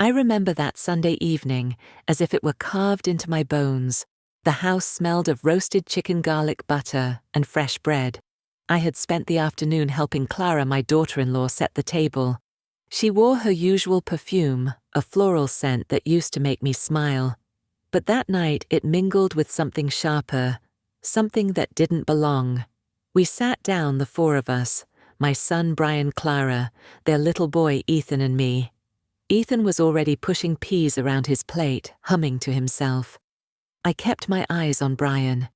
I remember that Sunday evening as if it were carved into my bones. The house smelled of roasted chicken, garlic butter, and fresh bread. I had spent the afternoon helping Clara, my daughter-in-law, set the table. She wore her usual perfume, a floral scent that used to make me smile. But that night it mingled with something sharper, something that didn't belong. We sat down, the four of us, my son Brian, Clara, their little boy Ethan, and me. Ethan was already pushing peas around his plate, humming to himself. I kept my eyes on Brian.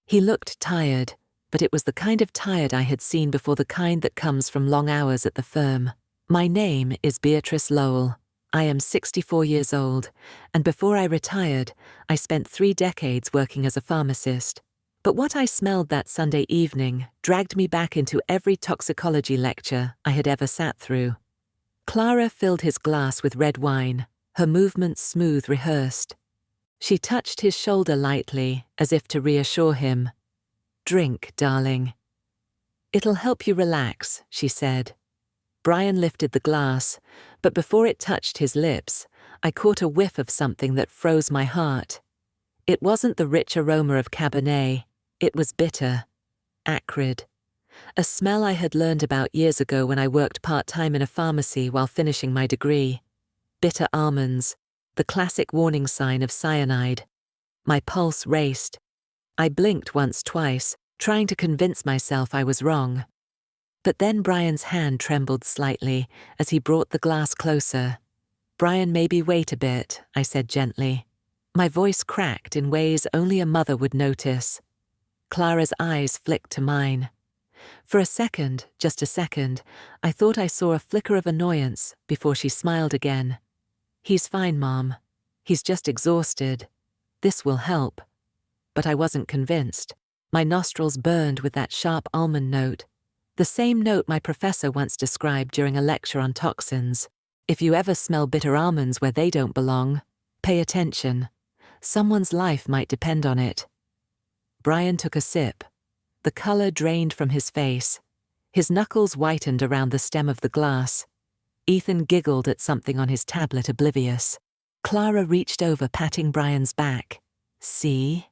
He looked tired, but it was the kind of tired I had seen before, the kind that comes from long hours at the firm. My name is Beatrice Lowell. I am 64 years old, and before I retired, I spent 3 decades working as a pharmacist. But what I smelled that Sunday evening dragged me back into every toxicology lecture I had ever sat through. Clara filled his glass with red wine, her movements smooth, rehearsed. She touched his shoulder lightly, as if to reassure him. "Drink, darling. It'll help you relax," she said. Brian lifted the glass, but before it touched his lips, I caught a whiff of something that froze my heart. It wasn't the rich aroma of Cabernet. It was bitter, acrid. A smell I had learned about years ago when I worked part-time in a pharmacy while finishing my degree. Bitter almonds, the classic warning sign of cyanide. My pulse raced. I blinked once, twice, trying to convince myself I was wrong. But then Brian's hand trembled slightly as he brought the glass closer. "Brian, maybe wait a bit," I said gently. My voice cracked in ways only a mother would notice. Clara's eyes flicked to mine. For a second, just a second, I thought I saw a flicker of annoyance before she smiled again. "He's fine, Mom. He's just exhausted. This will help." But I wasn't convinced. My nostrils burned with that sharp almond note. The same note my professor once described during a lecture on toxins. If you ever smell bitter almonds where they don't belong, pay attention. Someone's life might depend on it. Brian took a sip. The color drained from his face. His knuckles whitened around the stem of the glass. Ethan giggled at something on his tablet, oblivious. Clara reached over, patting Brian's back. "See?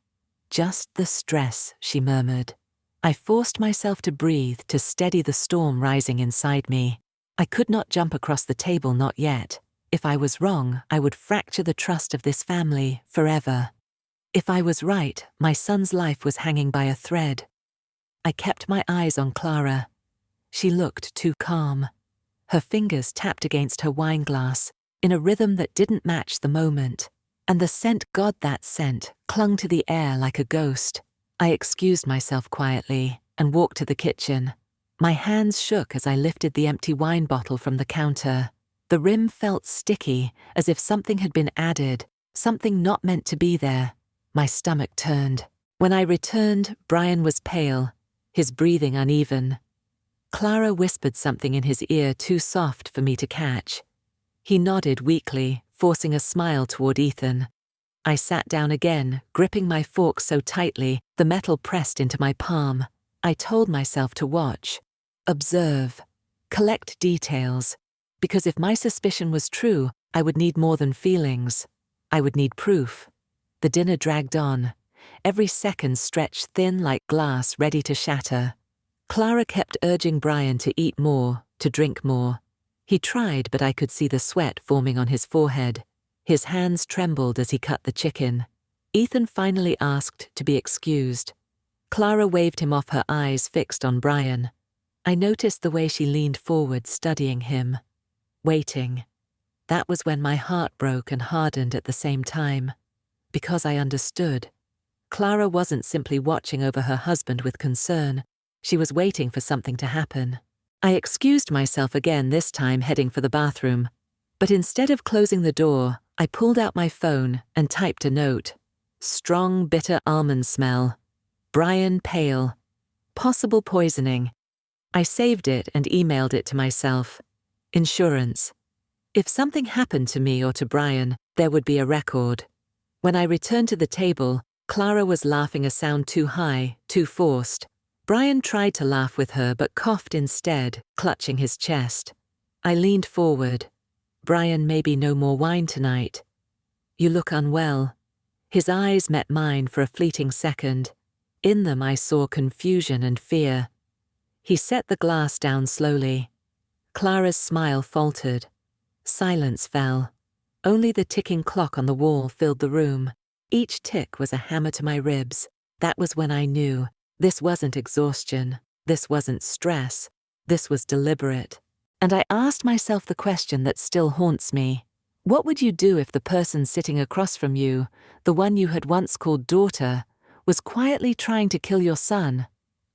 Just the stress," she murmured. I forced myself to breathe, to steady the storm rising inside me. I could not jump across the table, not yet. If I was wrong, I would fracture the trust of this family forever. If I was right, my son's life was hanging by a thread. I kept my eyes on Clara. She looked too calm. Her fingers tapped against her wineglass in a rhythm that didn't match the moment. And the scent, God, that scent, clung to the air like a ghost. I excused myself quietly and walked to the kitchen. My hands shook as I lifted the empty wine bottle from the counter. The rim felt sticky, as if something had been added, something not meant to be there. My stomach turned. When I returned, Brian was pale, his breathing uneven. Clara whispered something in his ear too soft for me to catch. He nodded weakly, forcing a smile toward Ethan. I sat down again, gripping my fork so tightly the metal pressed into my palm. I told myself to watch, observe, collect details, because if my suspicion was true, I would need more than feelings. I would need proof. The dinner dragged on. Every second stretched thin like glass ready to shatter. Clara kept urging Brian to eat more, to drink more. He tried, but I could see the sweat forming on his forehead. His hands trembled as he cut the chicken. Ethan finally asked to be excused. Clara waved him off, her eyes fixed on Brian. I noticed the way she leaned forward, studying him, waiting. That was when my heart broke and hardened at the same time. Because I understood. Clara wasn't simply watching over her husband with concern. She was waiting for something to happen. I excused myself again, this time heading for the bathroom. But instead of closing the door, I pulled out my phone and typed a note. Strong, bitter almond smell. Brian pale. Possible poisoning. I saved it and emailed it to myself. Insurance. If something happened to me or to Brian, there would be a record. When I returned to the table, Clara was laughing, a sound too high, too forced. Brian tried to laugh with her but coughed instead, clutching his chest. I leaned forward. "Brian, maybe no more wine tonight. You look unwell." His eyes met mine for a fleeting second. In them I saw confusion and fear. He set the glass down slowly. Clara's smile faltered. Silence fell. Only the ticking clock on the wall filled the room. Each tick was a hammer to my ribs. That was when I knew this wasn't exhaustion, this wasn't stress, this was deliberate. And I asked myself the question that still haunts me. What would you do if the person sitting across from you, the one you had once called daughter, was quietly trying to kill your son?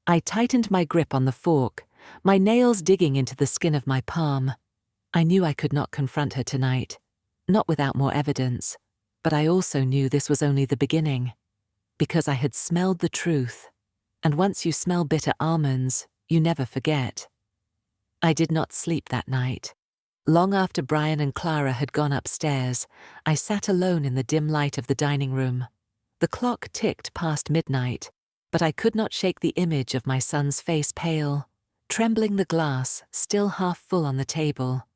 I tightened my grip on the fork, my nails digging into the skin of my palm. I knew I could not confront her tonight, not without more evidence, but I also knew this was only the beginning, because I had smelled the truth, and once you smell bitter almonds, you never forget. I did not sleep that night. Long after Brian and Clara had gone upstairs, I sat alone in the dim light of the dining room. The clock ticked past midnight, but I could not shake the image of my son's face pale, trembling, the glass still half full on the table.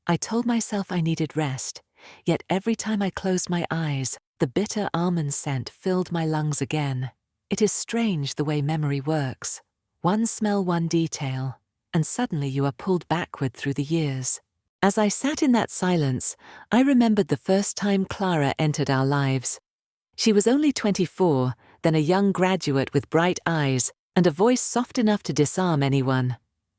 I told myself I needed rest, yet every time I closed my eyes, the bitter almond scent filled my lungs again. It is strange the way memory works. One smell, one detail, and suddenly you are pulled backward through the years. As I sat in that silence, I remembered the first time Clara entered our lives. She was only 24, then a young graduate with bright eyes and a voice soft enough to disarm anyone.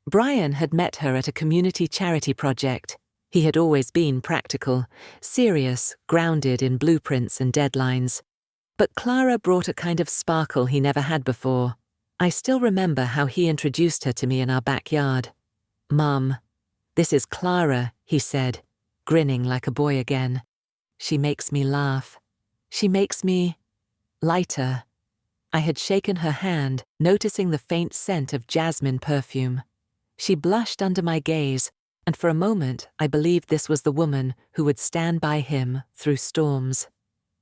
Brian had met her at a community charity project. He had always been practical, serious, grounded in blueprints and deadlines. But Clara brought a kind of sparkle he never had before. I still remember how he introduced her to me in our backyard. "Mum, this is Clara," he said, grinning like a boy again. "She makes me laugh. She makes me lighter." I had shaken her hand, noticing the faint scent of jasmine perfume. She blushed under my gaze, and for a moment I believed this was the woman who would stand by him through storms.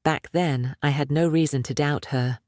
Back then, I had no reason to doubt her.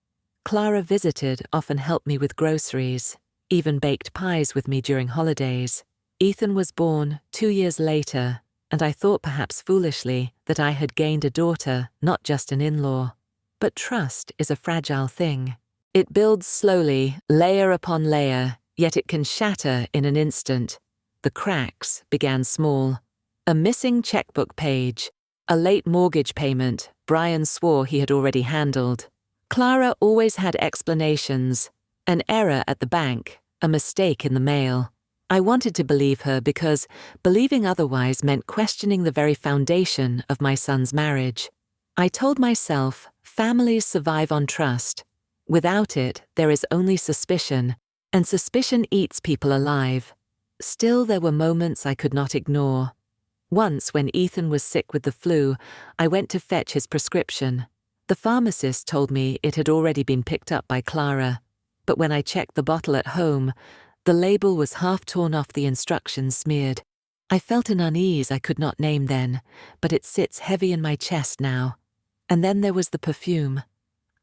Clara visited, often helped me with groceries, even baked pies with me during holidays. Ethan was born 2 years later, and I thought, perhaps foolishly, that I had gained a daughter, not just an in-law. But trust is a fragile thing. It builds slowly, layer upon layer, yet it can shatter in an instant. The cracks began small. A missing checkbook page, a late mortgage payment Brian swore he had already handled. Clara always had explanations. An error at the bank, a mistake in the mail. I wanted to believe her because believing otherwise meant questioning the very foundation of my son's marriage. I told myself, families survive on trust. Without it, there is only suspicion, and suspicion eats people alive. Still, there were moments I could not ignore. Once, when Ethan was sick with the flu, I went to fetch his prescription. The pharmacist told me it had already been picked up by Clara, but when I checked the bottle at home, the label was half torn off, the instructions smeared. I felt an unease I could not name then, but it sits heavy in my chest now. And then there was the perfume.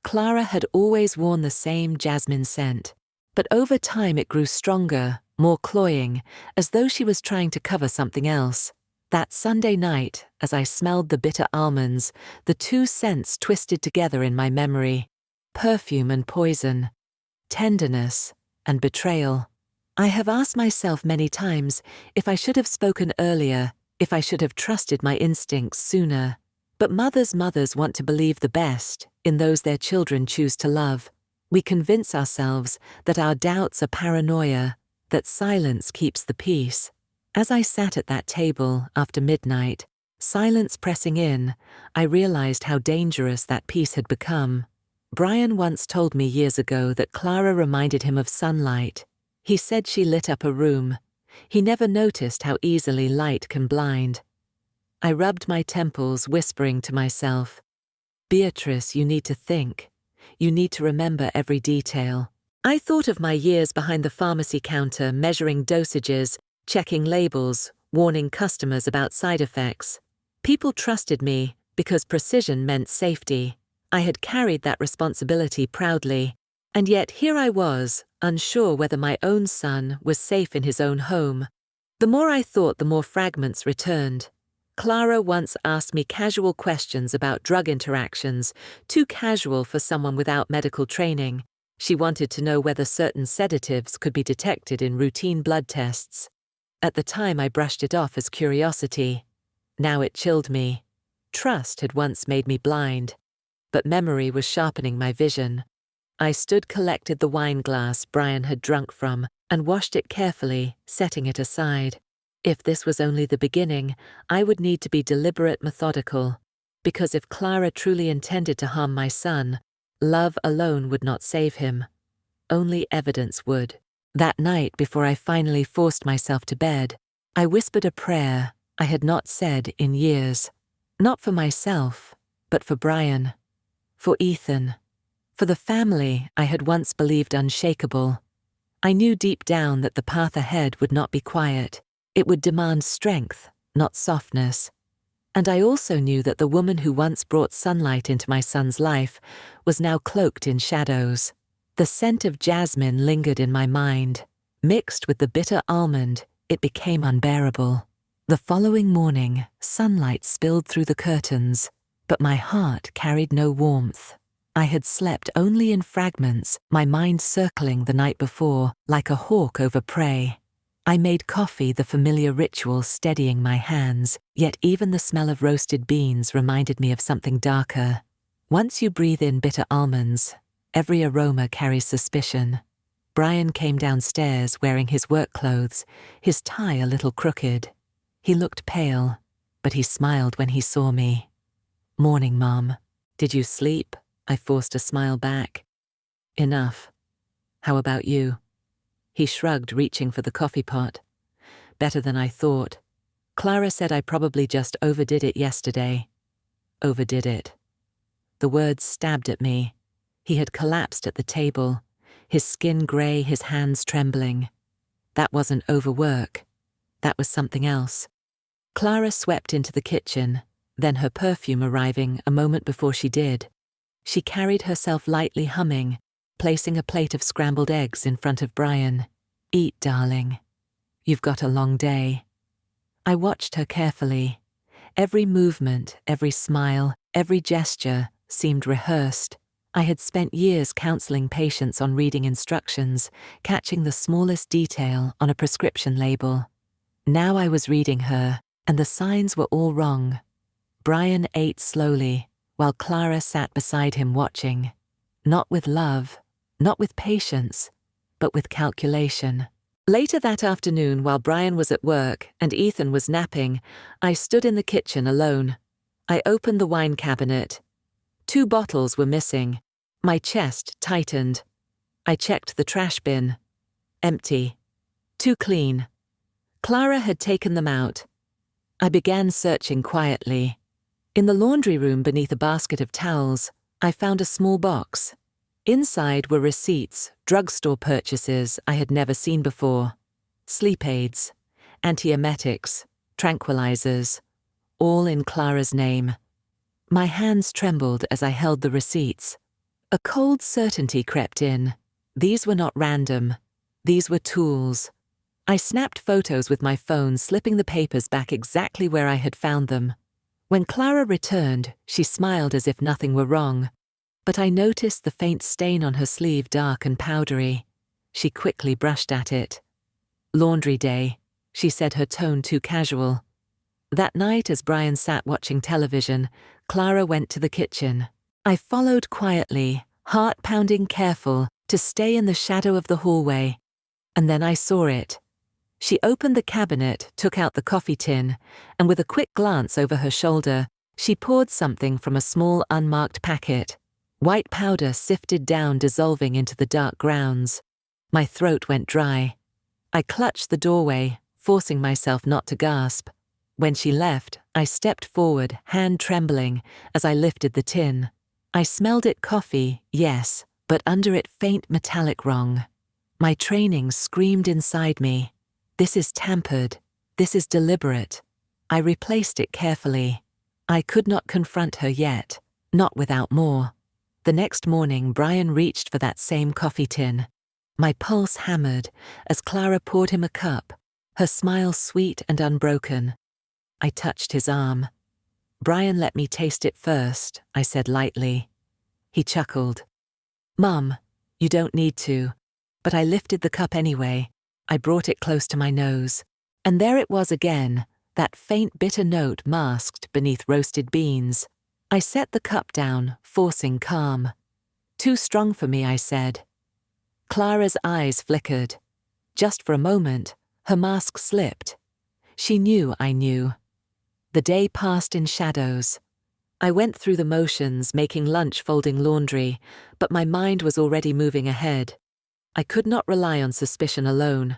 Clara had always worn the same jasmine scent, but over time it grew stronger, more cloying, as though she was trying to cover something else. That Sunday night, as I smelled the bitter almonds, the two scents twisted together in my memory. Perfume and poison. Tenderness and betrayal. I have asked myself many times if I should have spoken earlier, if I should have trusted my instincts sooner. But mothers want to believe the best in those their children choose to love. We convince ourselves that our doubts are paranoia, that silence keeps the peace. As I sat at that table after midnight, silence pressing in, I realized how dangerous that peace had become. Brian once told me years ago that Clara reminded him of sunlight. He said she lit up a room. He never noticed how easily light can blind. I rubbed my temples, whispering to myself, "Beatrice, you need to think. You need to remember every detail." I thought of my years behind the pharmacy counter, measuring dosages, checking labels, warning customers about side effects. People trusted me because precision meant safety. I had carried that responsibility proudly, and yet here I was, unsure whether my own son was safe in his own home. The more I thought, the more fragments returned. Clara once asked me casual questions about drug interactions, too casual for someone without medical training. She wanted to know whether certain sedatives could be detected in routine blood tests. At the time, I brushed it off as curiosity. Now it chilled me. Trust had once made me blind, but memory was sharpening my vision. I collected the wine glass Brian had drunk from, and washed it carefully, setting it aside. If this was only the beginning, I would need to be deliberate, methodical, because if Clara truly intended to harm my son, love alone would not save him. Only evidence would. That night, before I finally forced myself to bed, I whispered a prayer I had not said in years. Not for myself, but for Brian. For Ethan. For the family I had once believed unshakable. I knew deep down that the path ahead would not be quiet. It would demand strength, not softness. And I also knew that the woman who once brought sunlight into my son's life was now cloaked in shadows. The scent of jasmine lingered in my mind. Mixed with the bitter almond, it became unbearable. The following morning, sunlight spilled through the curtains, but my heart carried no warmth. I had slept only in fragments, my mind circling the night before, like a hawk over prey. I made coffee the familiar ritual steadying my hands, yet even the smell of roasted beans reminded me of something darker. Once you breathe in bitter almonds, every aroma carries suspicion. Brian came downstairs wearing his work clothes, his tie a little crooked. He looked pale, but he smiled when he saw me. "Morning, Mom. Did you sleep?" I forced a smile back. "Enough. How about you?" He shrugged, reaching for the coffee pot. "Better than I thought. Clara said I probably just overdid it yesterday." Overdid it. The words stabbed at me. He had collapsed at the table, his skin grey, his hands trembling. That wasn't overwork. That was something else. Clara swept into the kitchen, then her perfume arriving a moment before she did. She carried herself lightly humming, placing a plate of scrambled eggs in front of Brian. "Eat, darling. You've got a long day." I watched her carefully. Every movement, every smile, every gesture seemed rehearsed. I had spent years counseling patients on reading instructions, catching the smallest detail on a prescription label. Now I was reading her, and the signs were all wrong. Brian ate slowly, while Clara sat beside him watching. Not with love, not with patience, but with calculation. Later that afternoon, while Brian was at work and Ethan was napping, I stood in the kitchen alone. I opened the wine cabinet. 2 bottles were missing. My chest tightened. I checked the trash bin. Empty. Too clean. Clara had taken them out. I began searching quietly. In the laundry room beneath a basket of towels, I found a small box. Inside were receipts, drugstore purchases I had never seen before. Sleep aids, antiemetics, tranquilizers, all in Clara's name. My hands trembled as I held the receipts. A cold certainty crept in. These were not random. These were tools. I snapped photos with my phone, slipping the papers back exactly where I had found them. When Clara returned, she smiled as if nothing were wrong, but I noticed the faint stain on her sleeve, dark and powdery. She quickly brushed at it. "Laundry day," she said, her tone too casual. That night, as Brian sat watching television, Clara went to the kitchen. I followed quietly, heart pounding, careful to stay in the shadow of the hallway. And then I saw it. She opened the cabinet, took out the coffee tin, and with a quick glance over her shoulder, she poured something from a small unmarked packet. White powder sifted down, dissolving into the dark grounds. My throat went dry. I clutched the doorway, forcing myself not to gasp. When she left, I stepped forward, hand trembling, as I lifted the tin. I smelled it coffee, yes, but under it faint metallic wrong. My training screamed inside me. This is tampered. This is deliberate. I replaced it carefully. I could not confront her yet, not without more. The next morning, Brian reached for that same coffee tin. My pulse hammered as Clara poured him a cup, her smile sweet and unbroken. I touched his arm. "Brian let me taste it first," I said lightly. He chuckled. "Mum, you don't need to." But I lifted the cup anyway. I brought it close to my nose. And there it was again, that faint bitter note masked beneath roasted beans. I set the cup down, forcing calm. "Too strong for me," I said. Clara's eyes flickered. Just for a moment, her mask slipped. She knew I knew. The day passed in shadows. I went through the motions, making lunch, folding laundry, but my mind was already moving ahead. I could not rely on suspicion alone.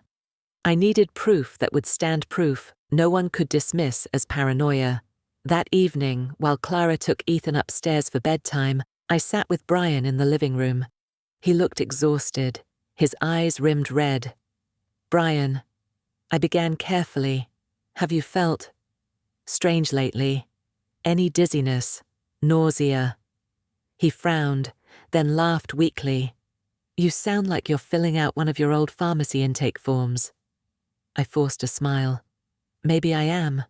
I needed proof that would stand proof no one could dismiss as paranoia. That evening, while Clara took Ethan upstairs for bedtime, I sat with Brian in the living room. He looked exhausted, his eyes rimmed red. "Brian," I began carefully, "have you felt strange lately? Any dizziness, nausea?" He frowned, then laughed weakly. "You sound like you're filling out one of your old pharmacy intake forms." I forced a smile. "Maybe I am."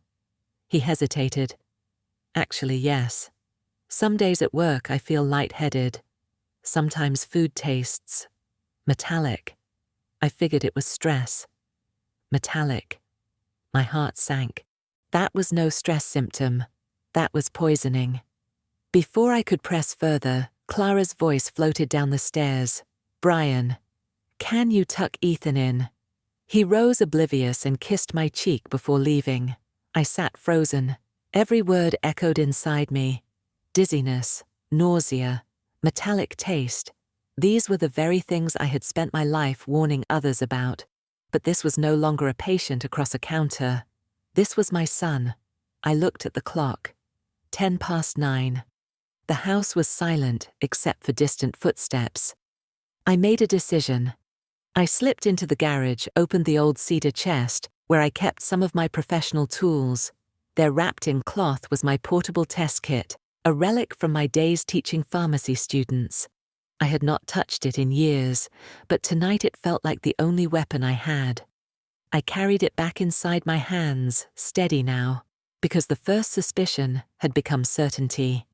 He hesitated. "Actually, yes. Some days at work I feel lightheaded. Sometimes food tastes metallic." I figured it was stress. Metallic. My heart sank. That was no stress symptom. That was poisoning. Before I could press further, Clara's voice floated down the stairs. "Brian, can you tuck Ethan in?" He rose oblivious and kissed my cheek before leaving. I sat frozen. Every word echoed inside me. Dizziness, nausea, metallic taste. These were the very things I had spent my life warning others about. But this was no longer a patient across a counter. This was my son. I looked at the clock. 9:10. The house was silent except for distant footsteps. I made a decision. I slipped into the garage, opened the old cedar chest, where I kept some of my professional tools. There, wrapped in cloth, was my portable test kit, a relic from my days teaching pharmacy students. I had not touched it in years, but tonight it felt like the only weapon I had. I carried it back inside my hands, steady now, because the first suspicion had become certainty.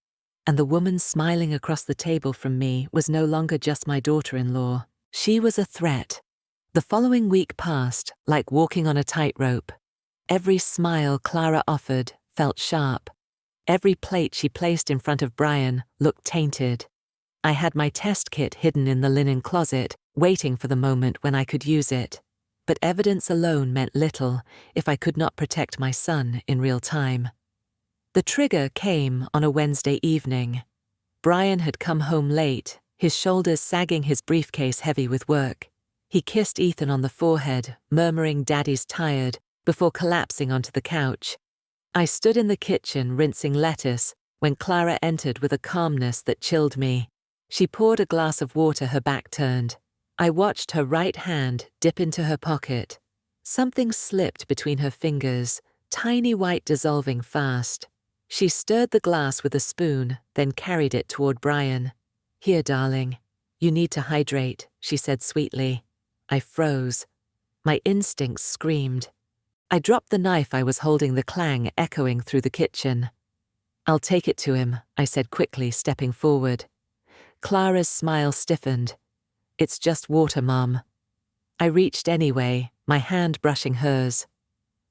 And the woman smiling across the table from me was no longer just my daughter-in-law. She was a threat. The following week passed like walking on a tightrope. Every smile Clara offered felt sharp. Every plate she placed in front of Brian looked tainted. I had my test kit hidden in the linen closet, waiting for the moment when I could use it. But evidence alone meant little if I could not protect my son in real time. The trigger came on a Wednesday evening. Brian had come home late, his shoulders sagging, his briefcase heavy with work. He kissed Ethan on the forehead, murmuring "Daddy's tired," before collapsing onto the couch. I stood in the kitchen rinsing lettuce when Clara entered with a calmness that chilled me. She poured a glass of water, her back turned. I watched her right hand dip into her pocket. Something slipped between her fingers, tiny white dissolving fast. She stirred the glass with a spoon, then carried it toward Brian. "Here, darling. You need to hydrate," she said sweetly. I froze. My instincts screamed. I dropped the knife I was holding, the clang echoing through the kitchen. "I'll take it to him," I said quickly, stepping forward. Clara's smile stiffened. "It's just water, Mom." I reached anyway, my hand brushing hers.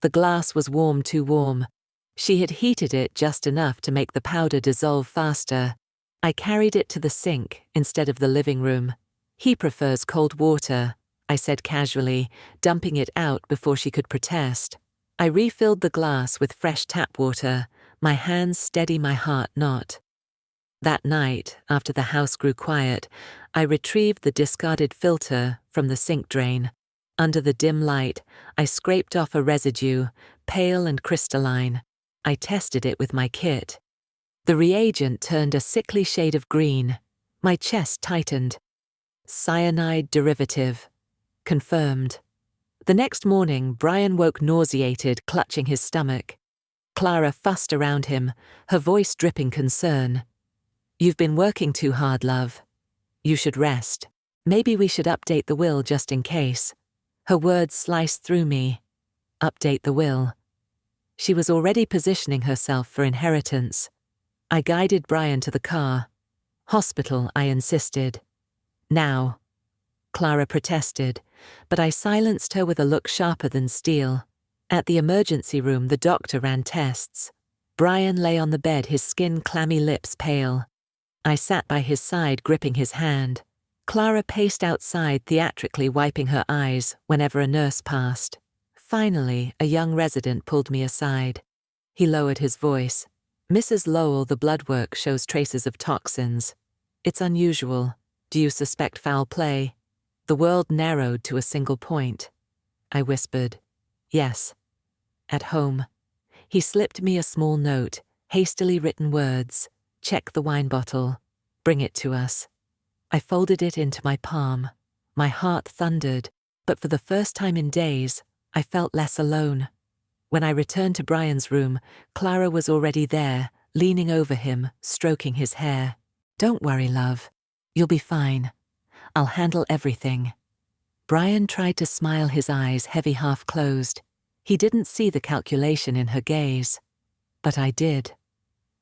The glass was warm, too warm. She had heated it just enough to make the powder dissolve faster. I carried it to the sink instead of the living room. "He prefers cold water," I said casually, dumping it out before she could protest. I refilled the glass with fresh tap water, my hands steady, my heart not. That night, after the house grew quiet, I retrieved the discarded filter from the sink drain. Under the dim light, I scraped off a residue, pale and crystalline. I tested it with my kit. The reagent turned a sickly shade of green. My chest tightened. Cyanide derivative. Confirmed. The next morning, Brian woke nauseated, clutching his stomach. Clara fussed around him, her voice dripping concern. "You've been working too hard, love. You should rest. Maybe we should update the will just in case." Her words sliced through me. Update the will. She was already positioning herself for inheritance. I guided Brian to the car. Hospital, I insisted. Now. Clara protested, but I silenced her with a look sharper than steel. At the emergency room, the doctor ran tests. Brian lay on the bed, his skin clammy, lips pale. I sat by his side, gripping his hand. Clara paced outside, theatrically wiping her eyes whenever a nurse passed. Finally, a young resident pulled me aside. He lowered his voice. "Mrs. Lowell, the blood work shows traces of toxins. It's unusual. Do you suspect foul play?" The world narrowed to a single point. I whispered, "Yes." At home. He slipped me a small note, hastily written words. "Check the wine bottle. Bring it to us." I folded it into my palm. My heart thundered, but for the first time in days, I felt less alone. When I returned to Brian's room, Clara was already there, leaning over him, stroking his hair. "Don't worry, love. You'll be fine. I'll handle everything." Brian tried to smile, his eyes heavy, half closed. He didn't see the calculation in her gaze. But I did.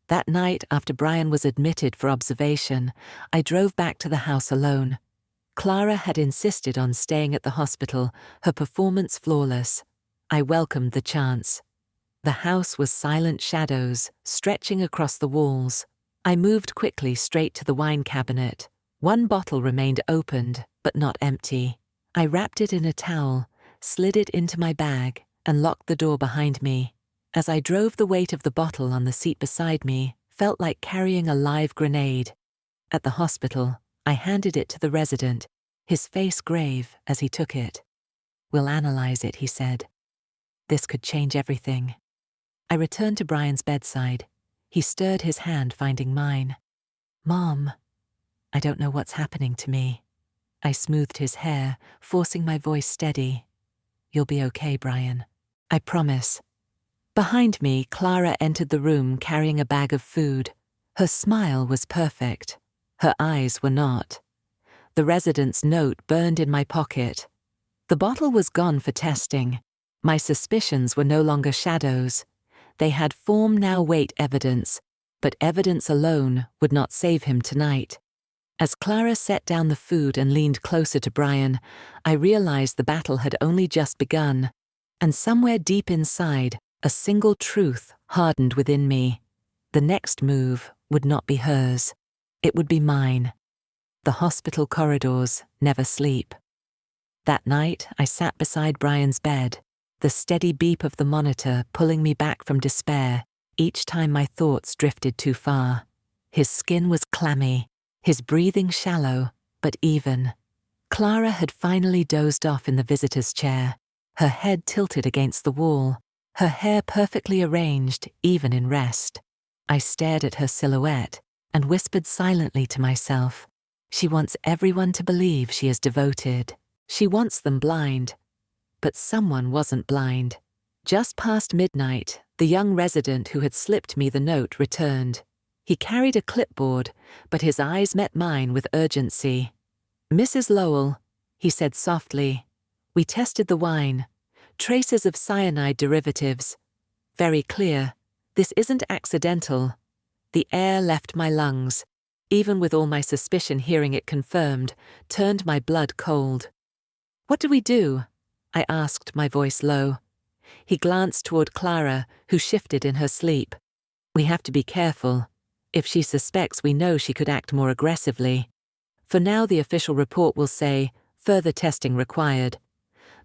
That night, after Brian was admitted for observation, I drove back to the house alone. Clara had insisted on staying at the hospital, her performance flawless. I welcomed the chance. The house was silent shadows, stretching across the walls. I moved quickly straight to the wine cabinet. One bottle remained opened, but not empty. I wrapped it in a towel, slid it into my bag, and locked the door behind me. As I drove, the weight of the bottle on the seat beside me felt like carrying a live grenade. At the hospital, I handed it to the resident, his face grave as he took it. "We'll analyze it," he said. "This could change everything." I returned to Brian's bedside. He stirred his hand, finding mine. "Mom, I don't know what's happening to me." I smoothed his hair, forcing my voice steady. "You'll be okay, Brian. I promise." Behind me, Clara entered the room carrying a bag of food. Her smile was perfect. Her eyes were not. The resident's note burned in my pocket. The bottle was gone for testing. My suspicions were no longer shadows. They had form now, weight, evidence, but evidence alone would not save him tonight. As Clara set down the food and leaned closer to Brian, I realized the battle had only just begun, and somewhere deep inside, a single truth hardened within me. The next move would not be hers. It would be mine. The hospital corridors never sleep. That night, I sat beside Brian's bed, the steady beep of the monitor pulling me back from despair each time my thoughts drifted too far. His skin was clammy, his breathing shallow, but even. Clara had finally dozed off in the visitor's chair, her head tilted against the wall, her hair perfectly arranged even in rest. I stared at her silhouette and whispered silently to myself, "She wants everyone to believe she is devoted. She wants them blind." But someone wasn't blind. Just past midnight, the young resident who had slipped me the note returned. He carried a clipboard, but his eyes met mine with urgency. "Mrs. Lowell," he said softly, "we tested the wine. Traces of cyanide derivatives. Very clear. This isn't accidental." The air left my lungs. Even with all my suspicion, hearing it confirmed turned my blood cold. "What do we do?" I asked, my voice low. He glanced toward Clara, who shifted in her sleep. "We have to be careful. If she suspects, we know she could act more aggressively. For now, the official report will say, further testing required.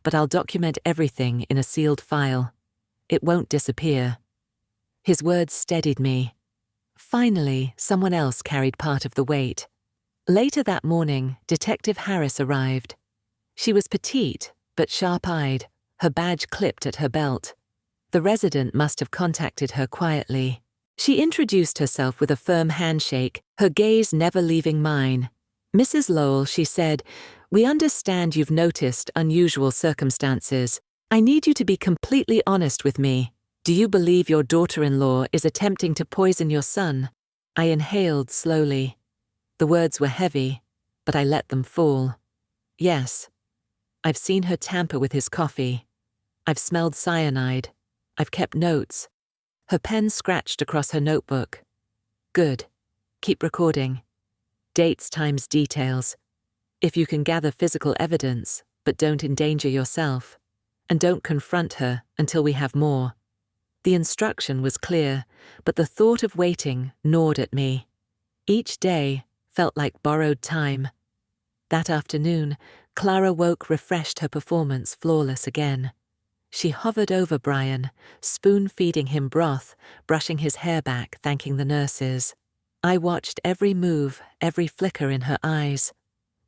But I'll document everything in a sealed file. It won't disappear." His words steadied me. Finally, someone else carried part of the weight. Later that morning, Detective Harris arrived. She was petite, but sharp-eyed, her badge clipped at her belt. The resident must have contacted her quietly. She introduced herself with a firm handshake, her gaze never leaving mine. "Mrs. Lowell," she said, "we understand you've noticed unusual circumstances. I need you to be completely honest with me. Do you believe your daughter-in-law is attempting to poison your son?" I inhaled slowly. The words were heavy, but I let them fall. "Yes. I've seen her tamper with his coffee. I've smelled cyanide. I've kept notes. Her pen scratched across her notebook. Good. Keep recording. Dates times details. If you can gather physical evidence, but don't endanger yourself. And don't confront her until we have more. The instruction was clear, but the thought of waiting gnawed at me. Each day felt like borrowed time. That afternoon, Clara woke refreshed, her performance flawless again. She hovered over Brian, spoon-feeding him broth, brushing his hair back, thanking the nurses. I watched every move, every flicker in her eyes.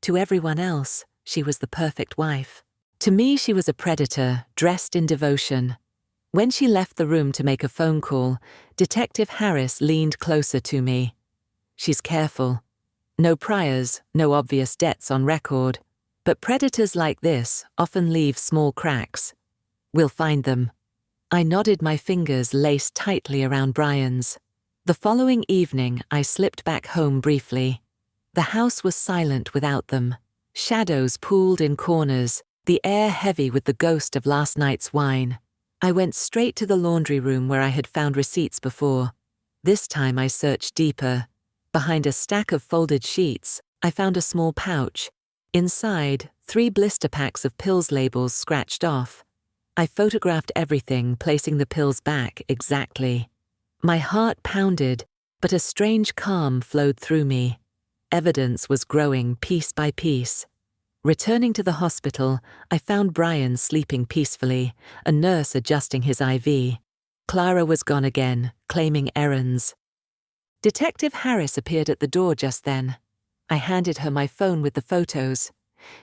To everyone else, she was the perfect wife. To me, she was a predator, dressed in devotion. When she left the room to make a phone call, Detective Harris leaned closer to me. She's careful. No priors, no obvious debts on record. But predators like this often leave small cracks. We'll find them. I nodded, my fingers laced tightly around Brian's. The following evening, I slipped back home briefly. The house was silent without them. Shadows pooled in corners, the air heavy with the ghost of last night's wine. I went straight to the laundry room where I had found receipts before. This time I searched deeper. Behind a stack of folded sheets, I found a small pouch. Inside, 3 blister packs of pills labels scratched off. I photographed everything, placing the pills back exactly. My heart pounded, but a strange calm flowed through me. Evidence was growing piece by piece. Returning to the hospital, I found Brian sleeping peacefully, a nurse adjusting his IV. Clara was gone again, claiming errands. Detective Harris appeared at the door just then. I handed her my phone with the photos.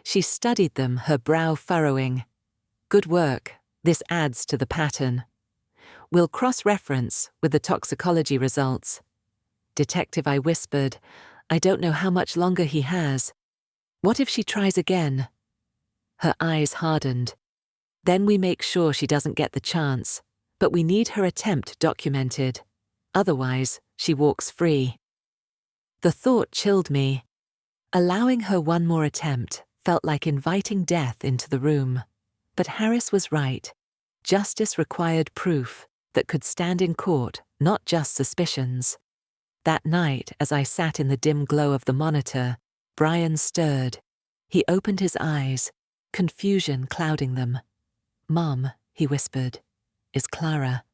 She studied them, her brow furrowing. Good work. This adds to the pattern. We'll cross-reference with the toxicology results. Detective, I whispered, I don't know how much longer he has. What if she tries again? Her eyes hardened. Then we make sure she doesn't get the chance, but we need her attempt documented. Otherwise, she walks free. The thought chilled me. Allowing her one more attempt felt like inviting death into the room. But Harris was right. Justice required proof that could stand in court, not just suspicions. That night, as I sat in the dim glow of the monitor, Brian stirred. He opened his eyes, confusion clouding them. "Mom," he whispered, "is Clara.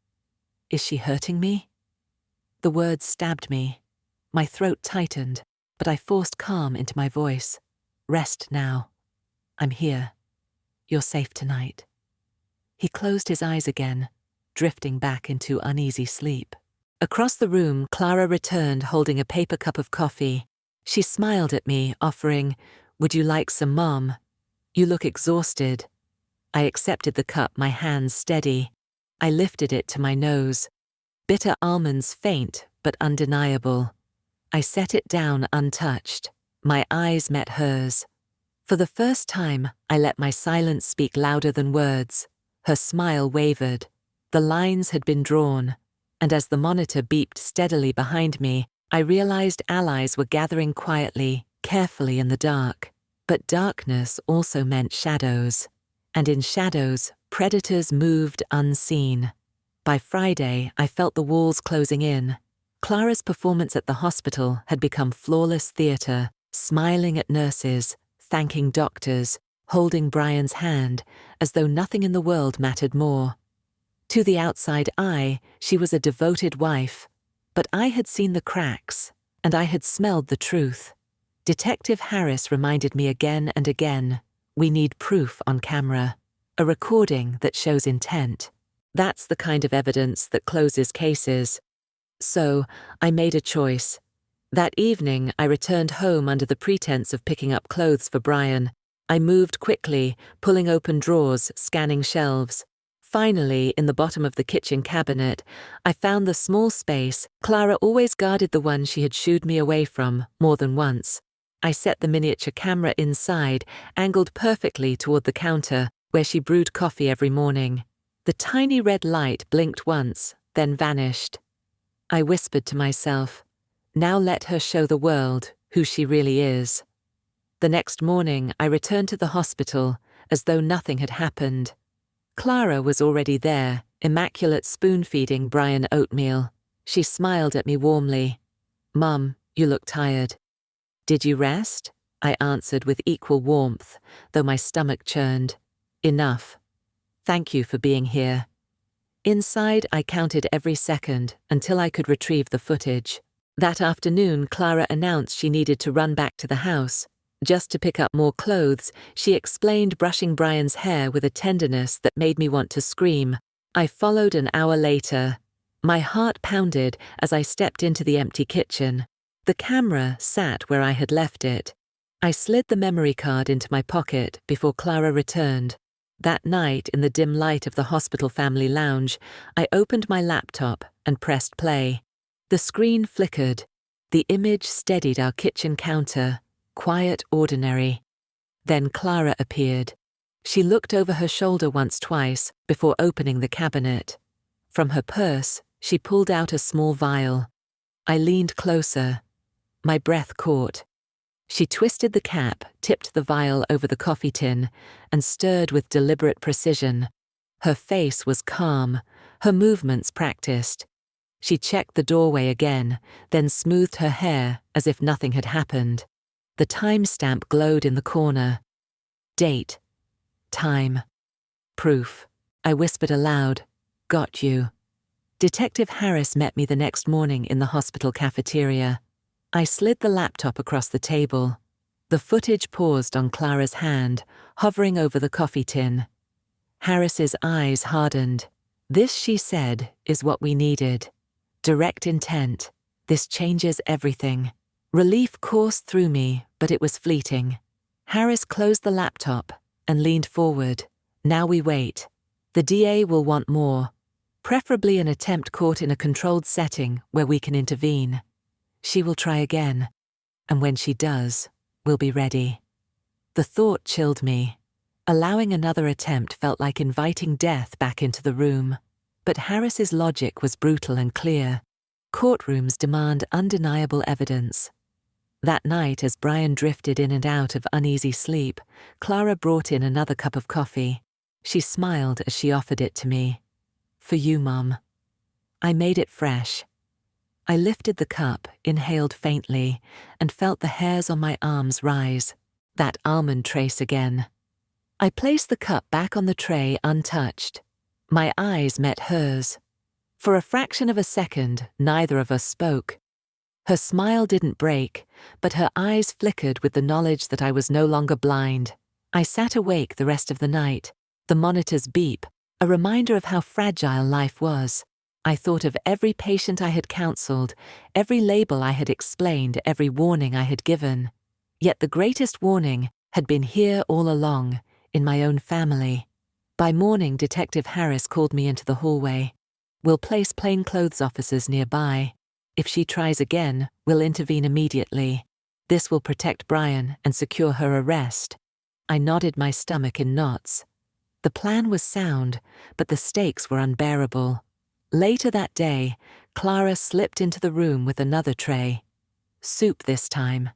Is she hurting me?" The words stabbed me. My throat tightened, but I forced calm into my voice. "Rest now. I'm here. You're safe tonight." He closed his eyes again, drifting back into uneasy sleep. Across the room, Clara returned holding a paper cup of coffee. She smiled at me, offering, "Would you like some, Mom? You look exhausted." I accepted the cup, my hands steady. I lifted it to my nose. Bitter almonds, faint but undeniable. I set it down untouched. My eyes met hers. For the first time, I let my silence speak louder than words. Her smile wavered. The lines had been drawn, and as the monitor beeped steadily behind me, I realized allies were gathering quietly, carefully in the dark. But darkness also meant shadows. And in shadows, predators moved unseen. By Friday, I felt the walls closing in. Clara's performance at the hospital had become flawless theater, smiling at nurses, thanking doctors, holding Brian's hand, as though nothing in the world mattered more. To the outside eye, she was a devoted wife, but I had seen the cracks, and I had smelled the truth. Detective Harris reminded me again and again, we need proof on camera, a recording that shows intent. That's the kind of evidence that closes cases. So, I made a choice. That evening, I returned home under the pretense of picking up clothes for Brian. I moved quickly, pulling open drawers, scanning shelves. Finally, in the bottom of the kitchen cabinet, I found the small space. Clara always guarded the one she had shooed me away from, more than once. I set the miniature camera inside, angled perfectly toward the counter, where she brewed coffee every morning. The tiny red light blinked once, then vanished. I whispered to myself, now let her show the world who she really is. The next morning, I returned to the hospital as though nothing had happened. Clara was already there, immaculate spoon-feeding Brian oatmeal. She smiled at me warmly. "Mum, you look tired." "Did you rest?" I answered with equal warmth, though my stomach churned. "Enough. Thank you for being here." Inside, I counted every second until I could retrieve the footage. That afternoon, Clara announced she needed to run back to the house. Just to pick up more clothes, she explained brushing Brian's hair with a tenderness that made me want to scream. I followed an hour later. My heart pounded as I stepped into the empty kitchen. The camera sat where I had left it. I slid the memory card into my pocket before Clara returned. That night, in the dim light of the hospital family lounge, I opened my laptop and pressed play. The screen flickered. The image steadied our kitchen counter, quiet, ordinary. Then Clara appeared. She looked over her shoulder twice before opening the cabinet. From her purse, she pulled out a small vial. I leaned closer. My breath caught. She twisted the cap, tipped the vial over the coffee tin, and stirred with deliberate precision. Her face was calm, her movements practiced. She checked the doorway again, then smoothed her hair as if nothing had happened. The timestamp glowed in the corner. Date. Time. Proof. I whispered aloud. "Got you." Detective Harris met me the next morning in the hospital cafeteria. I slid the laptop across the table. The footage paused on Clara's hand, hovering over the coffee tin. Harris's eyes hardened. "This," she said, "is what we needed. Direct intent. This changes everything." Relief coursed through me, but it was fleeting. Harris closed the laptop and leaned forward. "Now we wait. The DA will want more. Preferably an attempt caught in a controlled setting where we can intervene. She will try again, and when she does, we'll be ready." The thought chilled me. Allowing another attempt felt like inviting death back into the room. But Harris's logic was brutal and clear. Courtrooms demand undeniable evidence. That night, as Brian drifted in and out of uneasy sleep, Clara brought in another cup of coffee. She smiled as she offered it to me. "For you, Mum." I made it fresh. I lifted the cup, inhaled faintly, and felt the hairs on my arms rise. That almond trace again. I placed the cup back on the tray untouched. My eyes met hers. For a fraction of a second, neither of us spoke. Her smile didn't break, but her eyes flickered with the knowledge that I was no longer blind. I sat awake the rest of the night, the monitor's beep, a reminder of how fragile life was. I thought of every patient I had counseled, every label I had explained, every warning I had given. Yet the greatest warning had been here all along, in my own family. By morning, Detective Harris called me into the hallway. "We'll place plainclothes officers nearby. If she tries again, we'll intervene immediately. This will protect Brian and secure her arrest." I nodded, my stomach in knots. The plan was sound, but the stakes were unbearable. Later that day, Clara slipped into the room with another tray. Soup this time.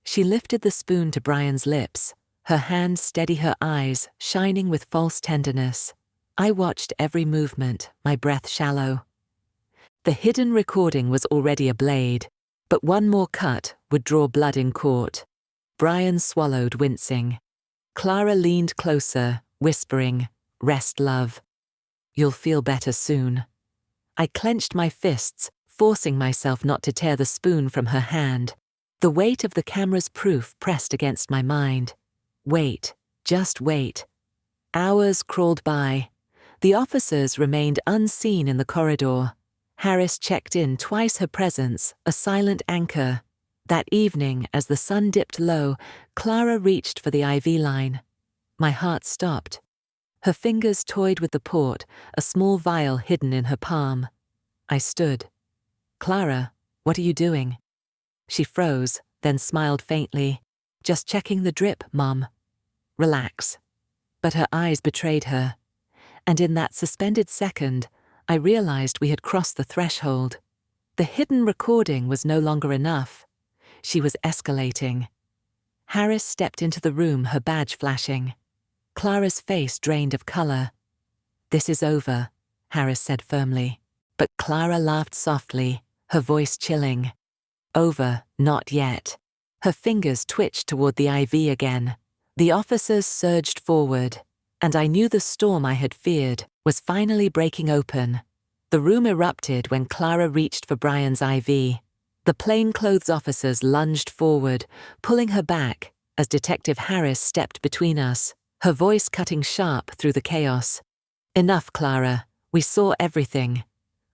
She lifted the spoon to Brian's lips, her hand steady, her eyes shining with false tenderness. I watched every movement, my breath shallow. The hidden recording was already a blade, but one more cut would draw blood in court. Brian swallowed, wincing. Clara leaned closer, whispering, "Rest, love. You'll feel better soon." I clenched my fists, forcing myself not to tear the spoon from her hand. The weight of the camera's proof pressed against my mind. Wait, just wait. Hours crawled by. The officers remained unseen in the corridor. Harris checked in twice, her presence, a silent anchor. That evening, as the sun dipped low, Clara reached for the IV line. My heart stopped. Her fingers toyed with the port, a small vial hidden in her palm. I stood. "Clara, what are you doing?" She froze, then smiled faintly. "Just checking the drip, Mum." "Relax." But her eyes betrayed her. And in that suspended second, I realized we had crossed the threshold. The hidden recording was no longer enough. She was escalating. Harris stepped into the room, her badge flashing. Clara's face drained of color. "This is over. Harris said firmly. But Clara laughed softly, her voice chilling. Over, not yet. Her fingers twitched toward the IV again. The officers surged forward, and I knew the storm I had feared was finally breaking open. The room erupted when Clara reached for Brian's IV. The plainclothes officers lunged forward, pulling her back as Detective Harris stepped between us, her voice cutting sharp through the chaos. Enough, Clara. We saw everything.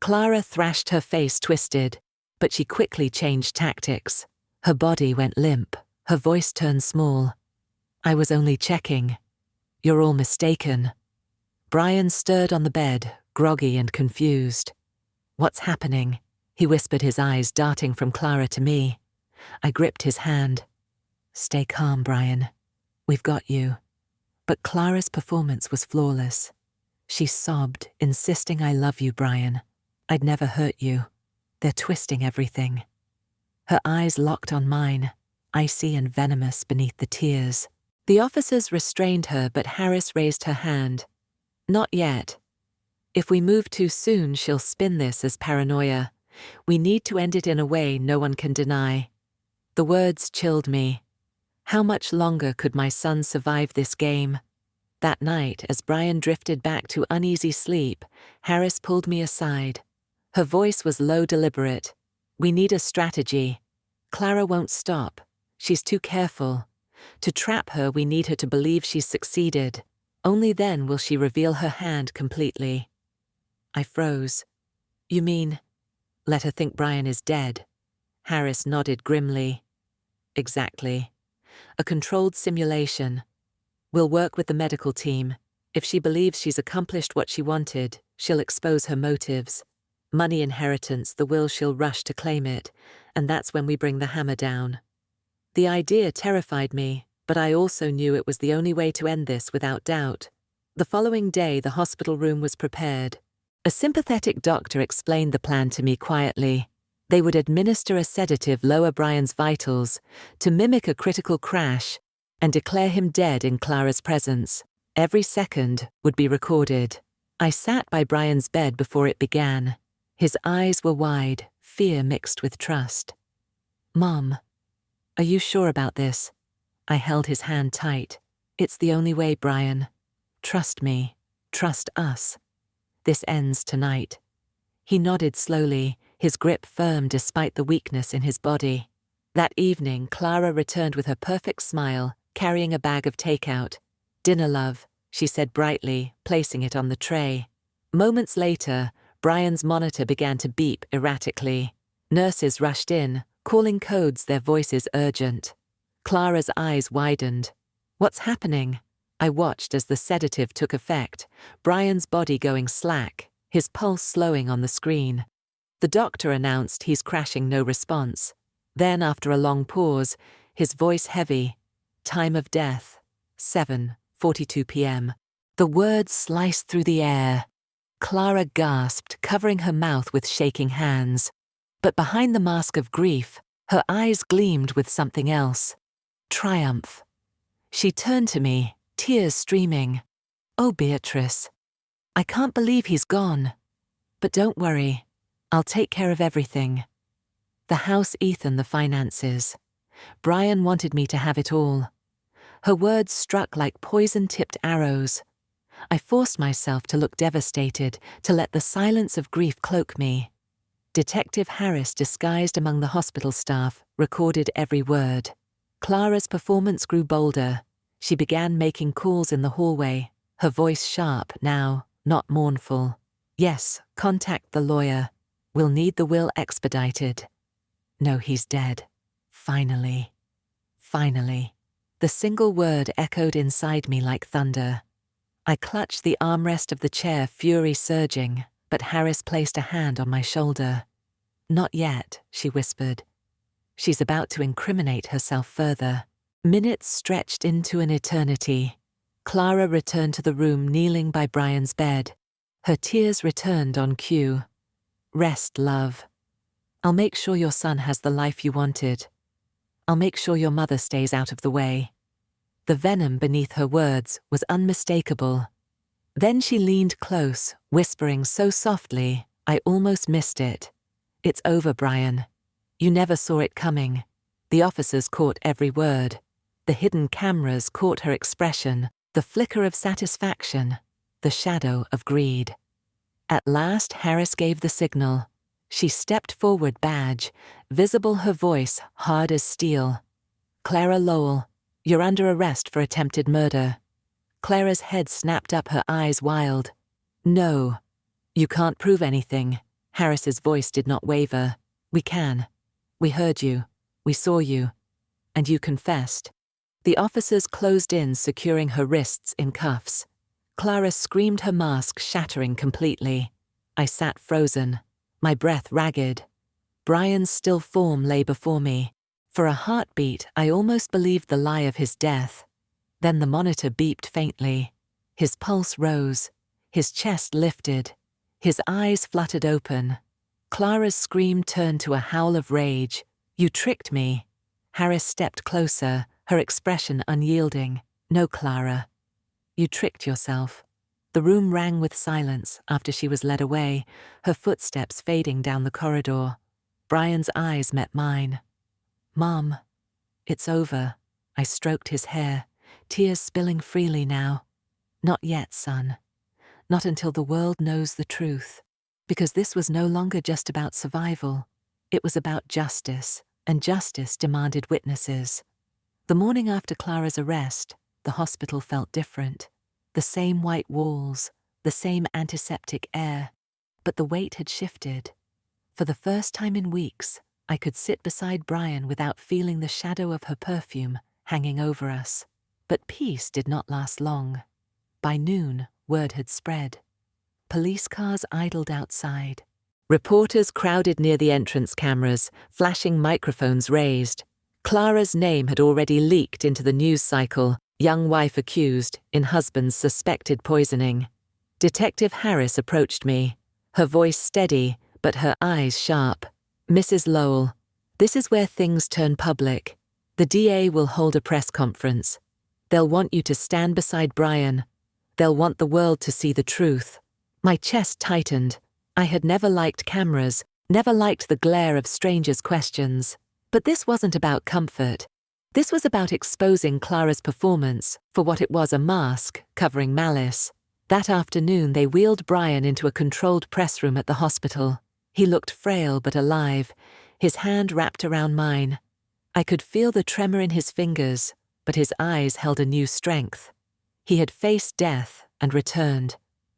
Clara thrashed, her face twisted, but she quickly changed tactics. Her body went limp, her voice turned small. I was only checking. You're all mistaken. Brian stirred on the bed, groggy and confused. What's happening? He whispered, his eyes darting from Clara to me. I gripped his hand. Stay calm, Brian. We've got you. But Clara's performance was flawless. She sobbed, insisting, I love you, Brian. I'd never hurt you. They're twisting everything. Her eyes locked on mine, icy and venomous beneath the tears. The officers restrained her, but Harris raised her hand. Not yet. If we move too soon, she'll spin this as paranoia. We need to end it in a way no one can deny. The words chilled me. How much longer could my son survive this game? That night, as Brian drifted back to uneasy sleep, Harris pulled me aside. Her voice was low, deliberate. We need a strategy. Clara won't stop. She's too careful. To trap her, we need her to believe she's succeeded. Only then will she reveal her hand completely. I froze. You mean, let her think Brian is dead? Harris nodded grimly. Exactly. A controlled simulation. We'll work with the medical team. If she believes she's accomplished what she wanted, she'll expose her motives. Money, inheritance, the will, she'll rush to claim it, and that's when we bring the hammer down. The idea terrified me, but I also knew it was the only way to end this without doubt. The following day, the hospital room was prepared. A sympathetic doctor explained the plan to me quietly. They would administer a sedative, lower Brian's vitals, to mimic a critical crash, and declare him dead in Clara's presence. Every second would be recorded. I sat by Brian's bed before it began. His eyes were wide, fear mixed with trust. Mom, are you sure about this? I held his hand tight. It's the only way, Brian. Trust me. Trust us. This ends tonight. He nodded slowly, his grip firm despite the weakness in his body. That evening, Clara returned with her perfect smile, carrying a bag of takeout. Dinner, love, she said brightly, placing it on the tray. Moments later, Brian's monitor began to beep erratically. Nurses rushed in, calling codes, their voices urgent. Clara's eyes widened. What's happening? I watched as the sedative took effect, Brian's body going slack, his pulse slowing on the screen. The doctor announced he's crashing, no response. Then, after a long pause, his voice heavy. Time of death, 7:42 p.m. The words sliced through the air. Clara gasped, covering her mouth with shaking hands. But behind the mask of grief, her eyes gleamed with something else. Triumph. She turned to me, tears streaming. Oh, Beatrice, I can't believe he's gone. But don't worry, I'll take care of everything. The house, Ethan, the finances. Brian wanted me to have it all. Her words struck like poison-tipped arrows. I forced myself to look devastated, to let the silence of grief cloak me. Detective Harris, disguised among the hospital staff, recorded every word. Clara's performance grew bolder. She began making calls in the hallway, her voice sharp now, not mournful. Yes, contact the lawyer. We'll need the will expedited. No, he's dead. Finally. Finally. The single word echoed inside me like thunder. I clutched the armrest of the chair, fury surging, but Harris placed a hand on my shoulder. Not yet, she whispered. She's about to incriminate herself further. Minutes stretched into an eternity. Clara returned to the room, kneeling by Brian's bed. Her tears returned on cue. Rest, love. I'll make sure your son has the life you wanted. I'll make sure your mother stays out of the way. The venom beneath her words was unmistakable. Then she leaned close, whispering so softly, I almost missed it. It's over, Brian. You never saw it coming. The officers caught every word. The hidden cameras caught her expression, the flicker of satisfaction, the shadow of greed. At last, Harris gave the signal. She stepped forward, badge, visible, her voice hard as steel. Clara Lowell, you're under arrest for attempted murder. Clara's head snapped up, her eyes wild. No, you can't prove anything. Harris's voice did not waver. We can. We heard you. We saw you. And you confessed. The officers closed in, securing her wrists in cuffs. Clara screamed, her mask shattering completely. I sat frozen, my breath ragged. Brian's still form lay before me. For a heartbeat, I almost believed the lie of his death. Then the monitor beeped faintly. His pulse rose. His chest lifted. His eyes fluttered open. Clara's scream turned to a howl of rage. You tricked me. Harris stepped closer, her expression unyielding. No, Clara. You tricked yourself. The room rang with silence after she was led away, her footsteps fading down the corridor. Brian's eyes met mine. Mom, it's over. I stroked his hair, tears spilling freely now. Not yet, son. Not until the world knows the truth. Because this was no longer just about survival. It was about justice, and justice demanded witnesses. The morning after Clara's arrest, the hospital felt different. The same white walls, the same antiseptic air, but the weight had shifted. For the first time in weeks, I could sit beside Brian without feeling the shadow of her perfume hanging over us. But peace did not last long. By noon, word had spread. Police cars idled outside. Reporters crowded near the entrance cameras, flashing microphones raised. Clara's name had already leaked into the news cycle, young wife accused, in husband's suspected poisoning. Detective Harris approached me, her voice steady, but her eyes sharp. Mrs. Lowell, this is where things turn public. The DA will hold a press conference. They'll want you to stand beside Brian. They'll want the world to see the truth. My chest tightened. I had never liked cameras, never liked the glare of strangers' questions. But this wasn't about comfort. This was about exposing Clara's performance for what it was, a mask covering malice. That afternoon they wheeled Brian into a controlled press room at the hospital. He looked frail but alive, his hand wrapped around mine. I could feel the tremor in his fingers, but his eyes held a new strength. He had faced death and returned.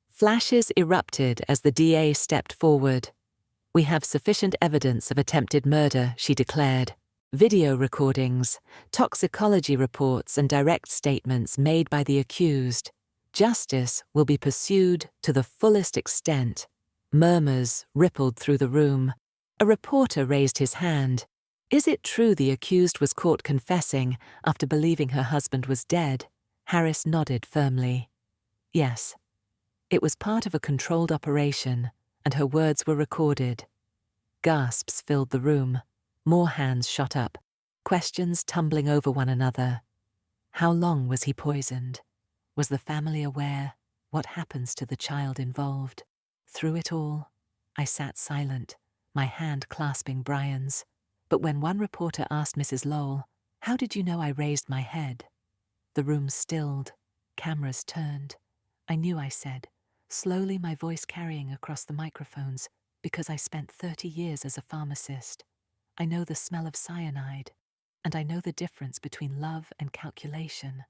Flashes erupted as the DA stepped forward. We have sufficient evidence of attempted murder, she declared. Video recordings, toxicology reports, and direct statements made by the accused. Justice will be pursued to the fullest extent. Murmurs rippled through the room. A reporter raised his hand. Is it true the accused was caught confessing after believing her husband was dead? Harris nodded firmly. Yes. It was part of a controlled operation, and her words were recorded. Gasps filled the room. More hands shot up, questions tumbling over one another. How long was he poisoned? Was the family aware? What happens to the child involved? Through it all, I sat silent, my hand clasping Brian's. But when one reporter asked Mrs. Lowell, "How did you know I raised my head?" The room stilled, cameras turned. I knew, I said, slowly, my voice carrying across the microphones, because I spent 30 years as a pharmacist. I know the smell of cyanide, and I know the difference between love and calculation.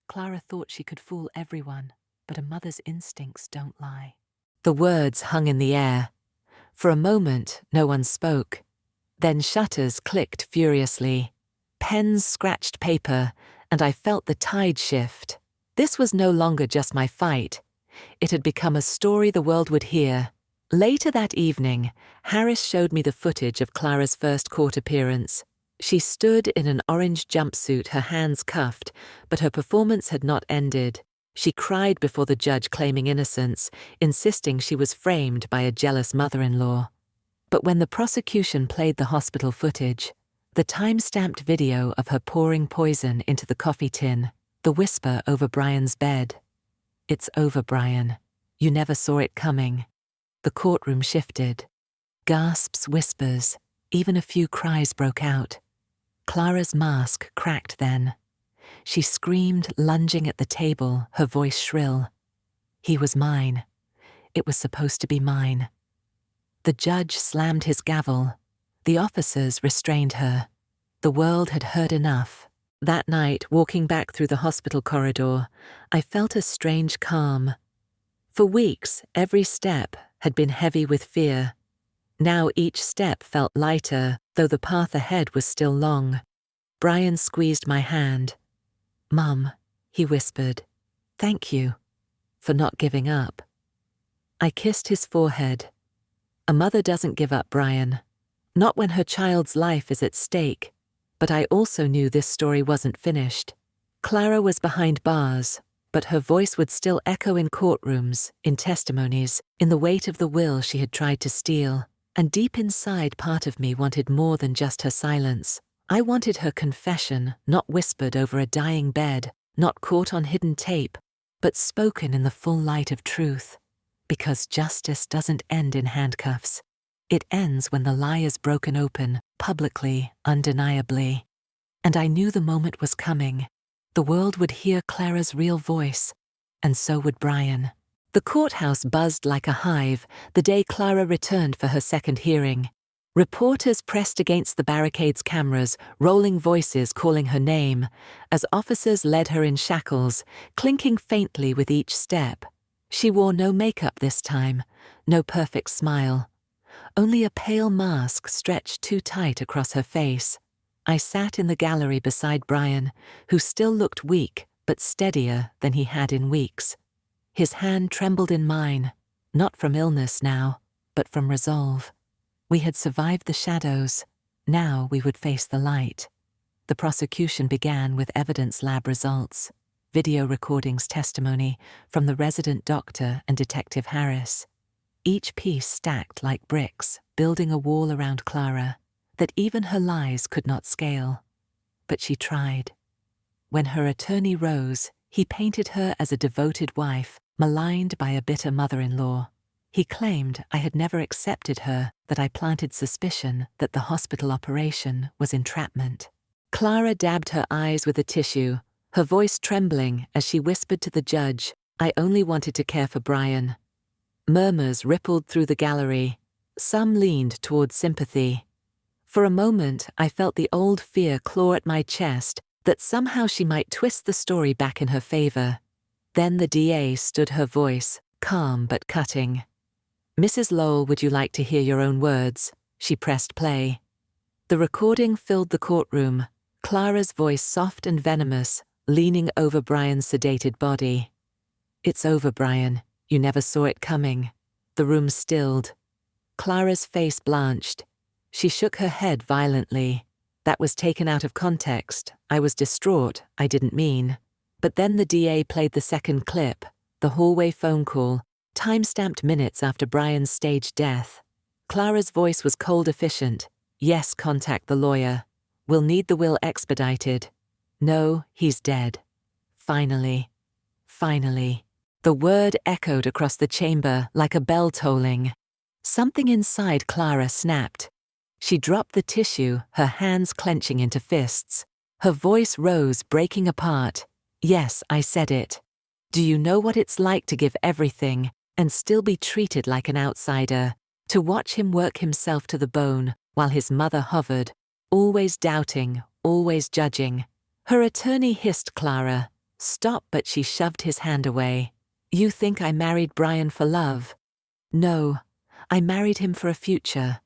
Clara thought she could fool everyone, but a mother's instincts don't lie. The words hung in the air. For a moment, no one spoke. Then shutters clicked furiously. Pens scratched paper, and I felt the tide shift. This was no longer just my fight. It had become a story the world would hear. Later that evening, Harris showed me the footage of Clara's first court appearance. She stood in an orange jumpsuit, her hands cuffed, but her performance had not ended. She cried before the judge, claiming innocence, insisting she was framed by a jealous mother-in-law. But when the prosecution played the hospital footage, the time-stamped video of her pouring poison into the coffee tin, the whisper over Brian's bed, It's over, Brian. You never saw it coming. The courtroom shifted. Gasps, whispers, even a few cries broke out. Clara's mask cracked then. She screamed, lunging at the table, her voice shrill. He was mine. It was supposed to be mine. The judge slammed his gavel. The officers restrained her. The world had heard enough. That night, walking back through the hospital corridor, I felt a strange calm. For weeks, every step had been heavy with fear. Now each step felt lighter, though the path ahead was still long. Brian squeezed my hand. "Mum," he whispered, "thank you for not giving up." I kissed his forehead. A mother doesn't give up, Brian. Not when her child's life is at stake. But I also knew this story wasn't finished. Clara was behind bars, but her voice would still echo in courtrooms, in testimonies, in the weight of the will she had tried to steal. And deep inside, part of me wanted more than just her silence. I wanted her confession, not whispered over a dying bed, not caught on hidden tape, but spoken in the full light of truth. Because justice doesn't end in handcuffs. It ends when the lie is broken open, publicly, undeniably. And I knew the moment was coming. The world would hear Clara's real voice, and so would Brian. The courthouse buzzed like a hive the day Clara returned for her second hearing. Reporters pressed against the barricade's cameras, rolling voices calling her name, as officers led her in shackles, clinking faintly with each step. She wore no makeup this time, no perfect smile. Only a pale mask stretched too tight across her face. I sat in the gallery beside Brian, who still looked weak but steadier than he had in weeks. His hand trembled in mine, not from illness now, but from resolve. We had survived the shadows. Now we would face the light. The prosecution began with evidence lab results, video recordings, testimony from the resident doctor and Detective Harris. Each piece stacked like bricks, building a wall around Clara that even her lies could not scale. But she tried. When her attorney rose, he painted her as a devoted wife, maligned by a bitter mother-in-law. He claimed I had never accepted her, that I planted suspicion that the hospital operation was entrapment. Clara dabbed her eyes with a tissue, her voice trembling as she whispered to the judge, "I only wanted to care for Brian." Murmurs rippled through the gallery. Some leaned toward sympathy. For a moment, I felt the old fear claw at my chest that somehow she might twist the story back in her favor. Then the DA stood, her voice, calm but cutting. "Mrs. Lowell, would you like to hear your own words?" She pressed play. The recording filled the courtroom, Clara's voice soft and venomous, leaning over Brian's sedated body. "It's over, Brian. You never saw it coming." The room stilled. Clara's face blanched. She shook her head violently. That was taken out of context. I was distraught. I didn't mean. But then the DA played the second clip, the hallway phone call, time-stamped minutes after Brian's staged death. Clara's voice was cold, efficient. "Yes, contact the lawyer. We'll need the will expedited. No, he's dead." Finally. Finally. The word echoed across the chamber like a bell tolling. Something inside Clara snapped. She dropped the tissue, her hands clenching into fists. Her voice rose, breaking apart. "Yes, I said it. Do you know what it's like to give everything and still be treated like an outsider? To watch him work himself to the bone while his mother hovered, always doubting, always judging." Her attorney hissed Clara. "Stop," but she shoved his hand away. "You think I married Brian for love? No, I married him for a future,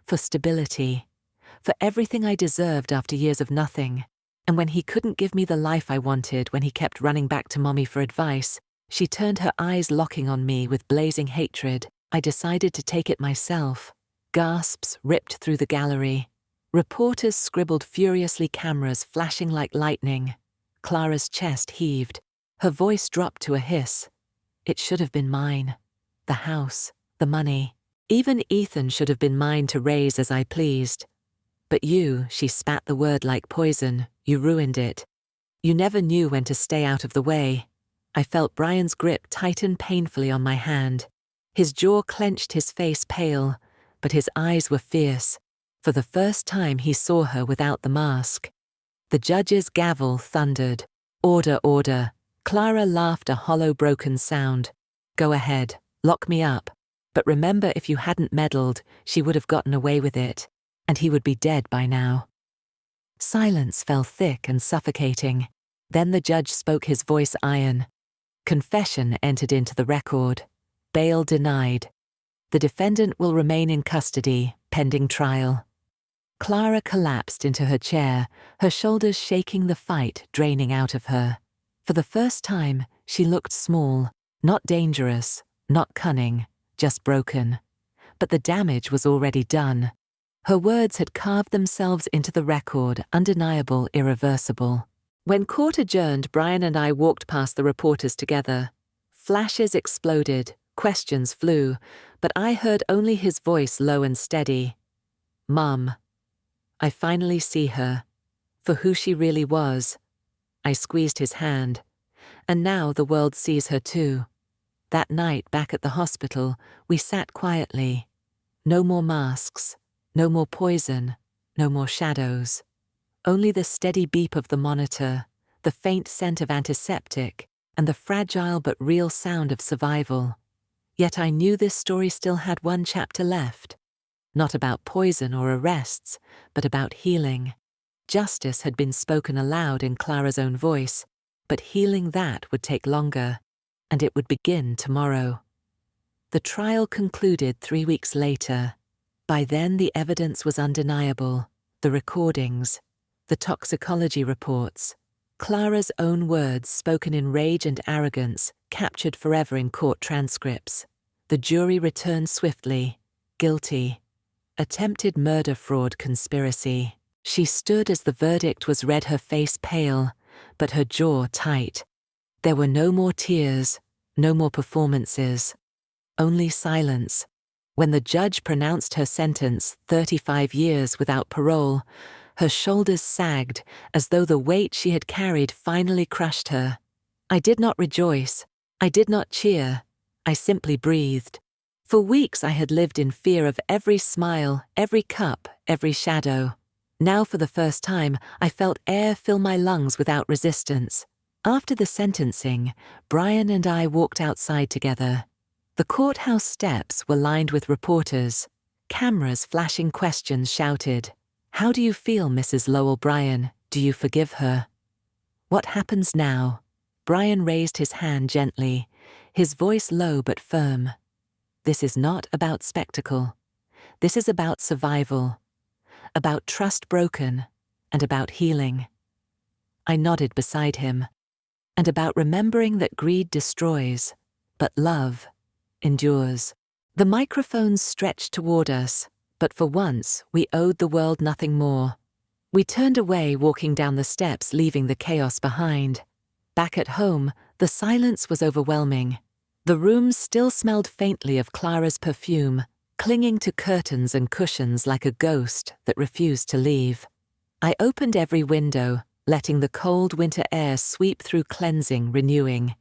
for stability, for everything I deserved after years of nothing. And when he couldn't give me the life I wanted, when he kept running back to Mommy for advice," she turned, her eyes locking on me with blazing hatred, "I decided to take it myself." Gasps ripped through the gallery. Reporters scribbled furiously, cameras flashing like lightning. Clara's chest heaved. Her voice dropped to a hiss. "It should have been mine. The house, the money. Even Ethan should have been mine to raise as I pleased. But you," she spat the word like poison, "you ruined it. You never knew when to stay out of the way. I felt Brian's grip tighten painfully on my hand. His jaw clenched, his face pale, but his eyes were fierce. For the first time he saw her without the mask. The judge's gavel thundered. "Order, order." Clara laughed a hollow, broken sound. "Go ahead, lock me up. But remember, if you hadn't meddled, she would have gotten away with it, and he would be dead by now." Silence fell thick and suffocating. Then the judge spoke, his voice iron. Confession entered into the record. Bail denied. The defendant will remain in custody, pending trial. Clara collapsed into her chair, her shoulders shaking, the fight draining out of her. For the first time, she looked small, not dangerous, not cunning, just broken. But the damage was already done. Her words had carved themselves into the record, undeniable, irreversible. When court adjourned, Brian and I walked past the reporters together. Flashes exploded, questions flew, but I heard only his voice, low and steady. "Mum, I finally see her, for who she really was." I squeezed his hand. "And now the world sees her too." That night back at the hospital, we sat quietly. No more masks, no more poison, no more shadows. Only the steady beep of the monitor, the faint scent of antiseptic, and the fragile but real sound of survival. Yet I knew this story still had one chapter left. Not about poison or arrests, but about healing. Justice had been spoken aloud in Clara's own voice, but healing that would take longer, and it would begin tomorrow. The trial concluded 3 weeks later. By then the evidence was undeniable. The recordings, the toxicology reports, Clara's own words spoken in rage and arrogance, captured forever in court transcripts. The jury returned swiftly, guilty. Attempted murder, fraud, conspiracy. She stood as the verdict was read, her face pale, but her jaw tight. There were no more tears, no more performances. Only silence. When the judge pronounced her sentence, 35 years without parole, her shoulders sagged as though the weight she had carried finally crushed her. I did not rejoice. I did not cheer. I simply breathed. For weeks I had lived in fear of every smile, every cup, every shadow. Now for the first time, I felt air fill my lungs without resistance. After the sentencing, Brian and I walked outside together. The courthouse steps were lined with reporters. Cameras flashing questions shouted, "How do you feel, Mrs. Lowell Bryan? Do you forgive her?" "What happens now?" Brian raised his hand gently, his voice low but firm. "This is not about spectacle. This is about survival, about trust broken, and about healing." I nodded beside him. "And about remembering that greed destroys, but love endures." The microphones stretched toward us, but for once we owed the world nothing more. We turned away, walking down the steps, leaving the chaos behind. Back at home, the silence was overwhelming. The room still smelled faintly of Clara's perfume, clinging to curtains and cushions like a ghost that refused to leave. I opened every window, letting the cold winter air sweep through, cleansing, renewing.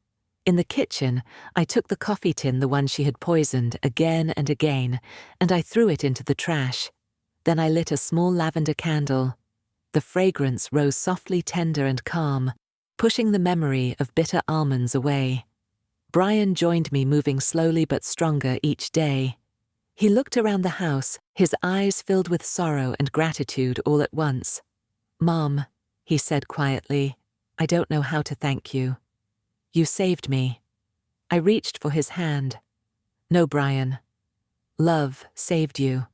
In the kitchen, I took the coffee tin, the one she had poisoned, again and again, and I threw it into the trash. Then I lit a small lavender candle. The fragrance rose softly, tender and calm, pushing the memory of bitter almonds away. Brian joined me, moving slowly but stronger each day. He looked around the house, his eyes filled with sorrow and gratitude all at once. "Mom," he said quietly, "I don't know how to thank you. You saved me." I reached for his hand. "No, Brian. Love saved you.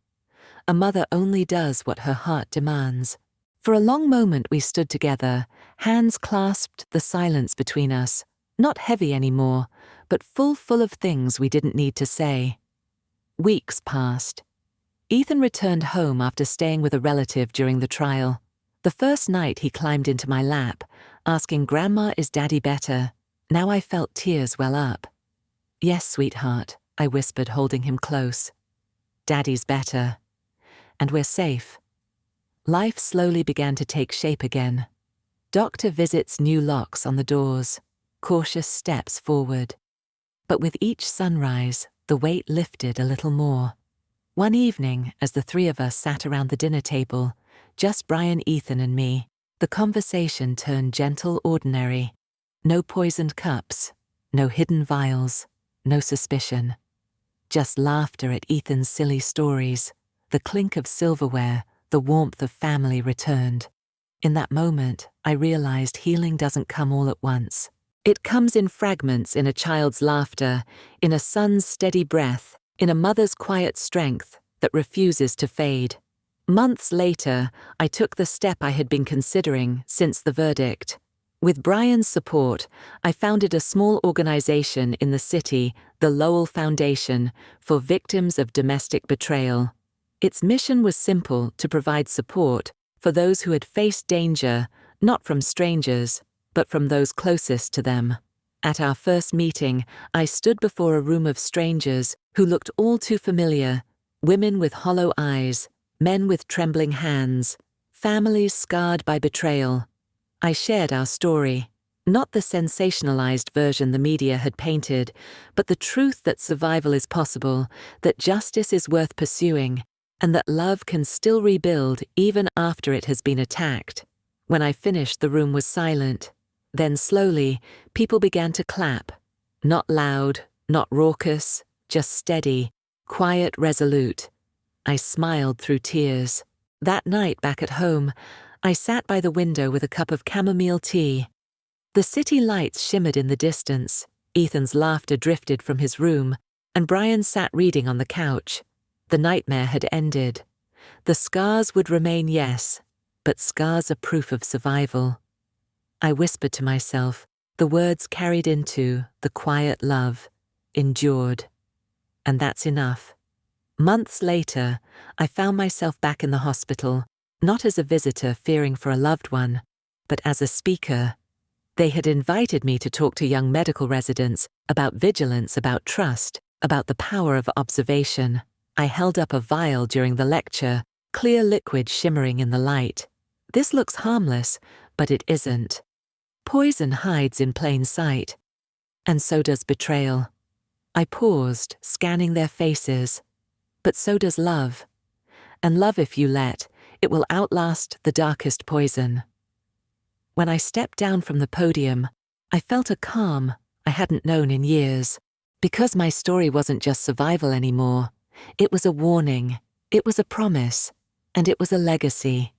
A mother only does what her heart demands." For a long moment we stood together, hands clasped, the silence between us, not heavy anymore, but full of things we didn't need to say. Weeks passed. Ethan returned home after staying with a relative during the trial. The first night he climbed into my lap, asking, "Grandma, is Daddy better?" Now I felt tears well up. "Yes, sweetheart," I whispered, holding him close. "Daddy's better. And we're safe." Life slowly began to take shape again. Doctor visits, new locks on the doors. cautious steps forward. But with each sunrise, the weight lifted a little more. One evening, as the three of us sat around the dinner table, just Brian, Ethan, and me, the conversation turned gentle, ordinary. No poisoned cups, no hidden vials, no suspicion. Just laughter at Ethan's silly stories, the clink of silverware, the warmth of family returned. In that moment, I realized healing doesn't come all at once. It comes in fragments, in a child's laughter, in a son's steady breath, in a mother's quiet strength that refuses to fade. Months later, I took the step I had been considering since the verdict. With Brian's support, I founded a small organization in the city, the Lowell Foundation, for victims of domestic betrayal. Its mission was simple: to provide support for those who had faced danger, not from strangers, but from those closest to them. At our first meeting, I stood before a room of strangers who looked all too familiar: women with hollow eyes, men with trembling hands, families scarred by betrayal. I shared our story, not the sensationalized version the media had painted, but the truth that survival is possible, that justice is worth pursuing, and that love can still rebuild even after it has been attacked. When I finished, the room was silent. Then slowly, people began to clap. Not loud, not raucous, just steady, quiet, resolute. I smiled through tears. That night back at home, I sat by the window with a cup of chamomile tea. The city lights shimmered in the distance. Ethan's laughter drifted from his room, and Brian sat reading on the couch. The nightmare had ended. The scars would remain, yes, but scars are proof of survival. I whispered to myself, the words carried into the quiet love, endured. And that's enough. Months later, I found myself back in the hospital, not as a visitor fearing for a loved one, but as a speaker. They had invited me to talk to young medical residents about vigilance, about trust, about the power of observation. I held up a vial during the lecture, clear liquid shimmering in the light. This looks harmless, but it isn't. Poison hides in plain sight. And so does betrayal. I paused, scanning their faces. But so does love. And love, if you let, it will outlast the darkest poison. When I stepped down from the podium, I felt a calm I hadn't known in years. Because my story wasn't just survival anymore. It was a warning, it was a promise, and it was a legacy.